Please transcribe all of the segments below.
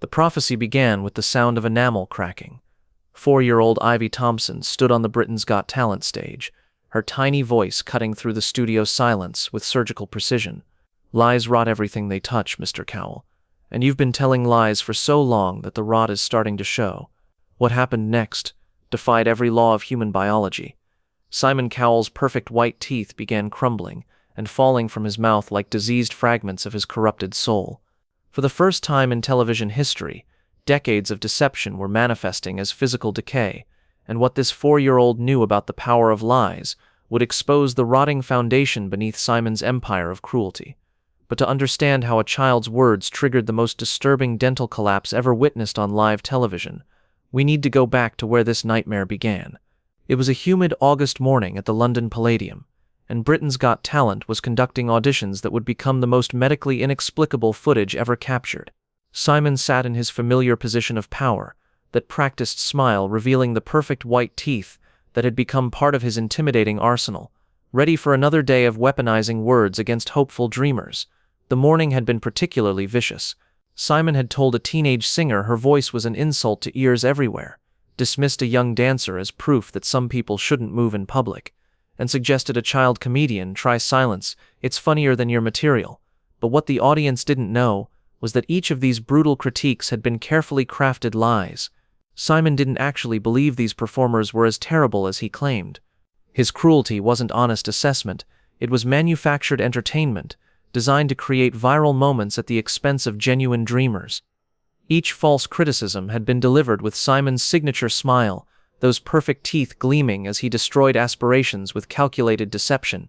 The prophecy began with the sound of enamel cracking. 4-year-old Ivy Thompson stood on the Britain's Got Talent stage, her tiny voice cutting through the studio silence with surgical precision. Lies rot everything they touch, Mr. Cowell. And you've been telling lies for so long that the rot is starting to show. What happened next defied every law of human biology. Simon Cowell's perfect white teeth began crumbling and falling from his mouth like diseased fragments of his corrupted soul. For the first time in television history, decades of deception were manifesting as physical decay, and what this 4-year-old knew about the power of lies would expose the rotting foundation beneath Simon's empire of cruelty. But to understand how a child's words triggered the most disturbing dental collapse ever witnessed on live television, we need to go back to where this nightmare began. It was a humid August morning at the London Palladium, and Britain's Got Talent was conducting auditions that would become the most medically inexplicable footage ever captured. Simon sat in his familiar position of power, that practiced smile revealing the perfect white teeth that had become part of his intimidating arsenal, ready for another day of weaponizing words against hopeful dreamers. The morning had been particularly vicious. Simon had told a teenage singer her voice was an insult to ears everywhere, dismissed a young dancer as proof that some people shouldn't move in public, and suggested a child comedian try silence, it's funnier than your material. But what the audience didn't know was that each of these brutal critiques had been carefully crafted lies. Simon didn't actually believe these performers were as terrible as he claimed. His cruelty wasn't honest assessment, it was manufactured entertainment, designed to create viral moments at the expense of genuine dreamers. Each false criticism had been delivered with Simon's signature smile, those perfect teeth gleaming as he destroyed aspirations with calculated deception.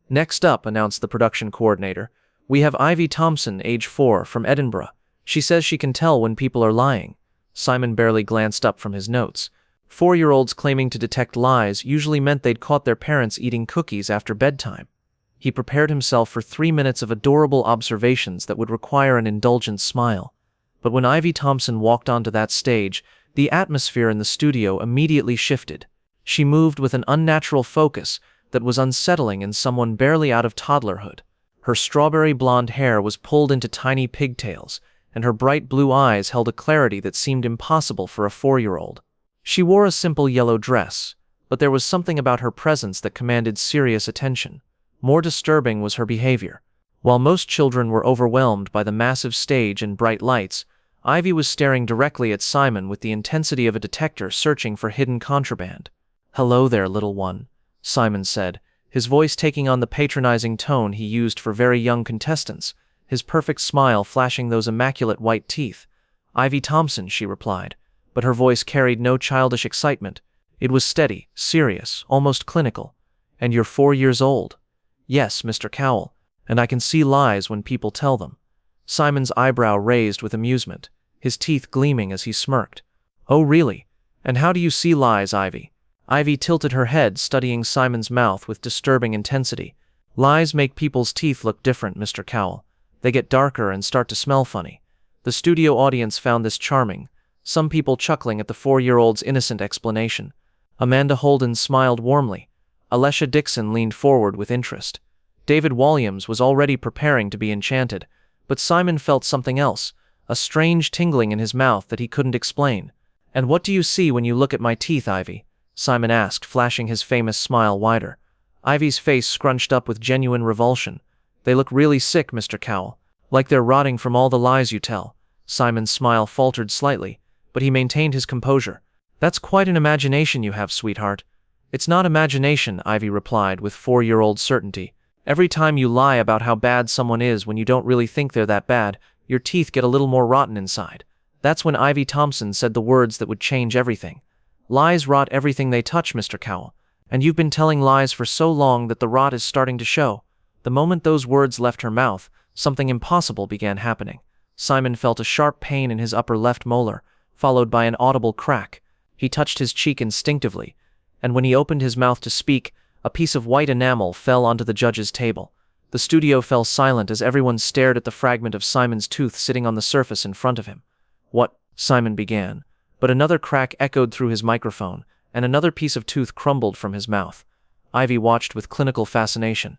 Next up, announced the production coordinator, we have Ivy Thompson, age 4, from Edinburgh. She says she can tell when people are lying. Simon barely glanced up from his notes. 4-year-olds claiming to detect lies usually meant they'd caught their parents eating cookies after bedtime. He prepared himself for 3 minutes of adorable observations that would require an indulgent smile. But when Ivy Thompson walked onto that stage, the atmosphere in the studio immediately shifted. She moved with an unnatural focus that was unsettling in someone barely out of toddlerhood. Her strawberry blonde hair was pulled into tiny pigtails, and her bright blue eyes held a clarity that seemed impossible for a 4-year-old. She wore a simple yellow dress, but there was something about her presence that commanded serious attention. More disturbing was her behavior. While most children were overwhelmed by the massive stage and bright lights, Ivy was staring directly at Simon with the intensity of a detector searching for hidden contraband. "Hello there, little one," Simon said, his voice taking on the patronizing tone he used for very young contestants, his perfect smile flashing those immaculate white teeth. "Ivy Thompson," she replied, but her voice carried no childish excitement. It was steady, serious, almost clinical. "And you're 4 years old?" "Yes, Mr. Cowell, and I can see lies when people tell them." Simon's eyebrow raised with amusement, his teeth gleaming as he smirked. "Oh really? And how do you see lies, Ivy?" Ivy tilted her head, studying Simon's mouth with disturbing intensity. "Lies make people's teeth look different, Mr. Cowell. They get darker and start to smell funny." The studio audience found this charming, some people chuckling at the 4-year-old's innocent explanation. Amanda Holden smiled warmly. Alessia Dixon leaned forward with interest. David Walliams was already preparing to be enchanted, but Simon felt something else, a strange tingling in his mouth that he couldn't explain. "And what do you see when you look at my teeth, Ivy?" Simon asked, flashing his famous smile wider. Ivy's face scrunched up with genuine revulsion. "They look really sick, Mr. Cowell, like they're rotting from all the lies you tell." Simon's smile faltered slightly, but he maintained his composure. "That's quite an imagination you have, sweetheart." "It's not imagination," Ivy replied with 4-year-old certainty. "Every time you lie about how bad someone is when you don't really think they're that bad, your teeth get a little more rotten inside." That's when Ivy Thompson said the words that would change everything. "Lies rot everything they touch, Mr. Cowell, and you've been telling lies for so long that the rot is starting to show." The moment those words left her mouth, something impossible began happening. Simon felt a sharp pain in his upper left molar, followed by an audible crack. He touched his cheek instinctively, and when he opened his mouth to speak, a piece of white enamel fell onto the judge's table. The studio fell silent as everyone stared at the fragment of Simon's tooth sitting on the surface in front of him. "What?" Simon began, but another crack echoed through his microphone, and another piece of tooth crumbled from his mouth. Ivy watched with clinical fascination.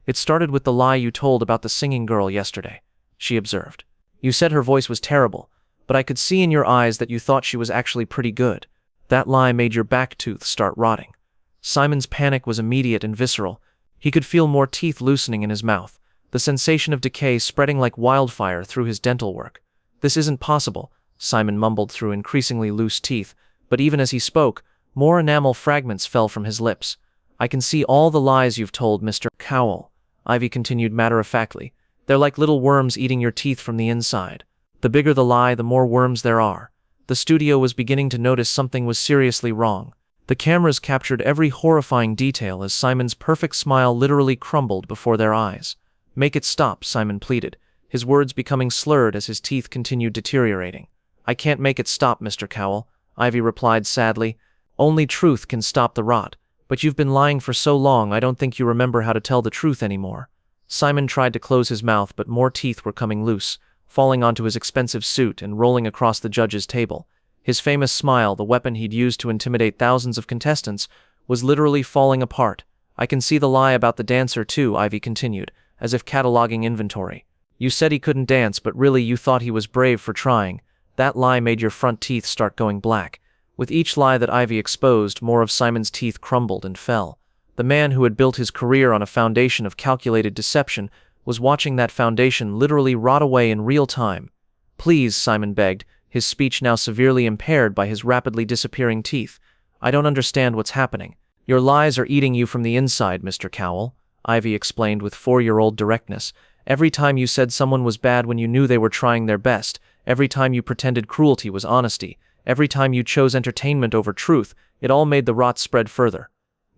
"It started with the lie you told about the singing girl yesterday," she observed. "You said her voice was terrible, but I could see in your eyes that you thought she was actually pretty good. That lie made your back tooth start rotting." Simon's panic was immediate and visceral. He could feel more teeth loosening in his mouth, the sensation of decay spreading like wildfire through his dental work. "This isn't possible," Simon mumbled through increasingly loose teeth, but even as he spoke, more enamel fragments fell from his lips. "I can see all the lies you've told, Mr. Cowell," Ivy continued matter-of-factly. "They're like little worms eating your teeth from the inside. The bigger the lie, the more worms there are." The studio was beginning to notice something was seriously wrong. The cameras captured every horrifying detail as Simon's perfect smile literally crumbled before their eyes. "Make it stop," Simon pleaded, his words becoming slurred as his teeth continued deteriorating. "I can't make it stop, Mr. Cowell," Ivy replied sadly. "Only truth can stop the rot. But you've been lying for so long I don't think you remember how to tell the truth anymore." Simon tried to close his mouth, but more teeth were coming loose, falling onto his expensive suit and rolling across the judge's table. His famous smile, the weapon he'd used to intimidate thousands of contestants, was literally falling apart. "I can see the lie about the dancer too," Ivy continued, as if cataloging inventory. "You said he couldn't dance, but really you thought he was brave for trying. That lie made your front teeth start going black." With each lie that Ivy exposed, more of Simon's teeth crumbled and fell. The man who had built his career on a foundation of calculated deception was watching that foundation literally rot away in real time. "Please," Simon begged, his speech now severely impaired by his rapidly disappearing teeth. "I don't understand what's happening." "Your lies are eating you from the inside, Mr. Cowell," Ivy explained with 4-year-old directness. "Every time you said someone was bad when you knew they were trying their best, every time you pretended cruelty was honesty, every time you chose entertainment over truth, it all made the rot spread further."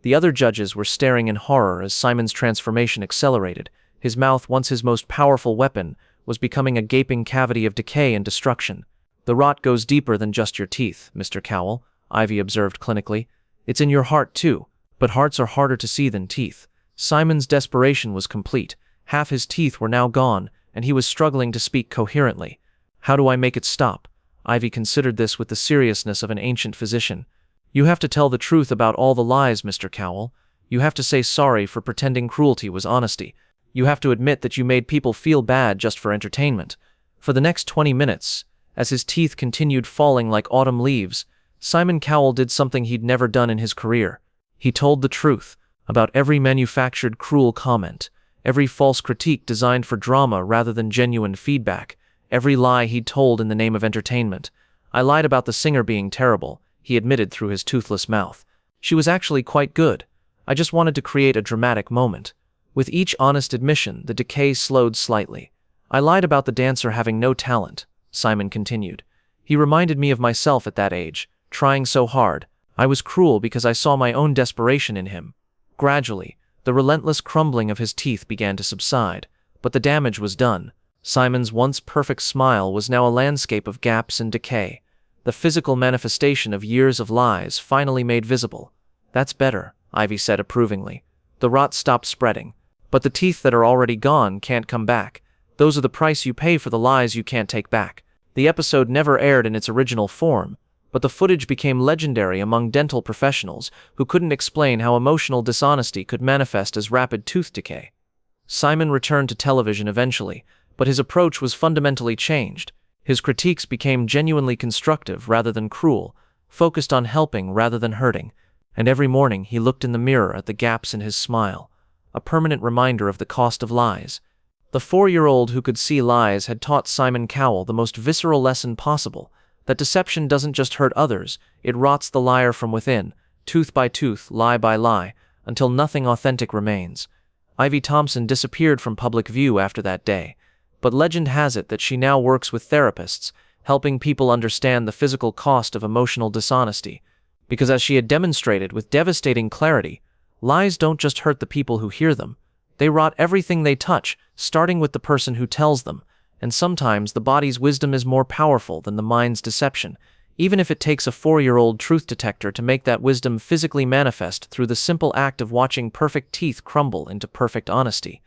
The other judges were staring in horror as Simon's transformation accelerated. His mouth, once his most powerful weapon, was becoming a gaping cavity of decay and destruction. "The rot goes deeper than just your teeth, Mr. Cowell," Ivy observed clinically. "It's in your heart too, but hearts are harder to see than teeth." Simon's desperation was complete. Half his teeth were now gone, and he was struggling to speak coherently. "How do I make it stop?" Ivy considered this with the seriousness of an ancient physician. "You have to tell the truth about all the lies, Mr. Cowell. You have to say sorry for pretending cruelty was honesty. You have to admit that you made people feel bad just for entertainment." For the next 20 minutes, as his teeth continued falling like autumn leaves, Simon Cowell did something he'd never done in his career. He told the truth about every manufactured cruel comment, every false critique designed for drama rather than genuine feedback, every lie he'd told in the name of entertainment. "I lied about the singer being terrible," he admitted through his toothless mouth. "She was actually quite good. I just wanted to create a dramatic moment." With each honest admission, the decay slowed slightly. "I lied about the dancer having no talent," Simon continued. "He reminded me of myself at that age, trying so hard. I was cruel because I saw my own desperation in him." Gradually, the relentless crumbling of his teeth began to subside, but the damage was done. Simon's once perfect smile was now a landscape of gaps and decay, the physical manifestation of years of lies finally made visible. "That's better," Ivy said approvingly. "The rot stopped spreading. But the teeth that are already gone can't come back. Those are the price you pay for the lies you can't take back." The episode never aired in its original form, but the footage became legendary among dental professionals who couldn't explain how emotional dishonesty could manifest as rapid tooth decay. Simon returned to television eventually, but his approach was fundamentally changed. His critiques became genuinely constructive rather than cruel, focused on helping rather than hurting, and every morning he looked in the mirror at the gaps in his smile, a permanent reminder of the cost of lies. The 4-year-old who could see lies had taught Simon Cowell the most visceral lesson possible, that deception doesn't just hurt others, it rots the liar from within, tooth by tooth, lie by lie, until nothing authentic remains. Ivy Thompson disappeared from public view after that day, but legend has it that she now works with therapists, helping people understand the physical cost of emotional dishonesty. Because as she had demonstrated with devastating clarity, lies don't just hurt the people who hear them, they rot everything they touch, starting with the person who tells them, and sometimes the body's wisdom is more powerful than the mind's deception, even if it takes a 4-year-old truth detector to make that wisdom physically manifest through the simple act of watching perfect teeth crumble into perfect honesty.